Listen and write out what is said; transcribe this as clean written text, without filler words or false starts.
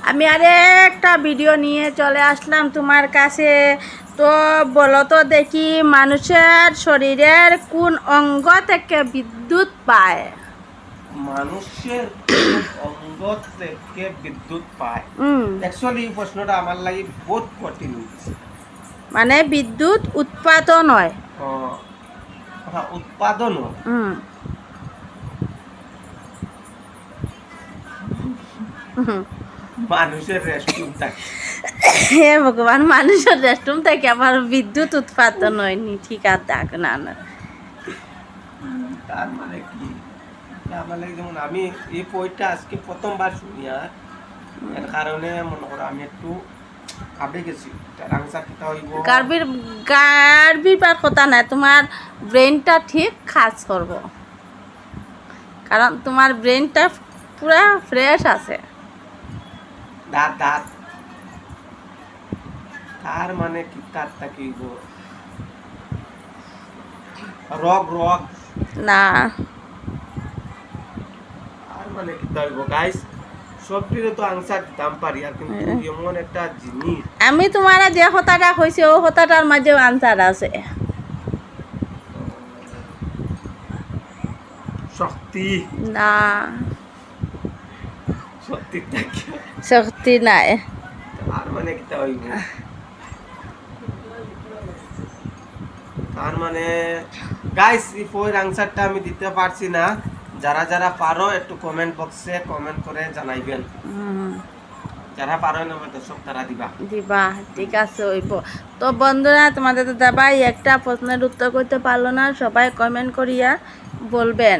আমি একটা ভিডিও নিয়ে চলে আসলাম তোমার কাছে। তো বলো তো দেখি, মানুষের শরীরের কোন অঙ্গ থেকে বিদ্যুৎ পায়? মানুষের কোন অঙ্গ থেকে বিদ্যুৎ পায়? অ্যাকচুয়ালি এই প্রশ্নটা আমার লাগি বহুত কঠিন হচ্ছে। মানে বিদ্যুৎ উৎপাদন হয়। হ্যাঁ, উৎপাদন হুম হুম। মানুষের রেস্টরুম থাকে। হে ভগবান, মানুষের রেস্টরুম থেকে আবার বিদ্যুৎ উৎপাদন হয়নি? ঠিক আছে, দেখ না না। তার মানে কি? আমার লাগে যেমন আমি এই বইটা আজকে প্রথমবার শুনি, আর এর কারণে মনে করো আমি একটু ভাবে গেছি আনসার কিটা হইব। গার্বির কথা নাই, তোমার ব্রেনটা ঠিক কাজ করব, কারণ তোমার ব্রেনটা পুরা ফ্রেশ আছে। দাঁত দাঁত তার মানে কি? তারটা কি হইব? রগ রগ না, আর মানে কি হইব গাইস? সবটিরও তো আনসার দিতাম পারি, আর কিন্তু এমন একটা জিনিস। আমি তোমার যে কথাটা কইছি ও কথাটার মাঝেও আনসার আছে। শক্তি। না, শক্তিটা কি? শক্তি নাই। তার মানে কি হইব? তার মানে গাইস এই ফোর আনসারটা আমি দিতে পারছি না। যারা যারা পারো একটু কমেন্ট বক্সে কমেন্ট করে জানাইবেন। যারা পারো না দর্শক তারা দিবা দিবা, ঠিক আছে হইব। তো বন্ধুরা, তোমাদের দাদাভাই একটা প্রশ্নের উত্তর করতে পারলো না, সবাই কমেন্ট করিয়া বলবেন।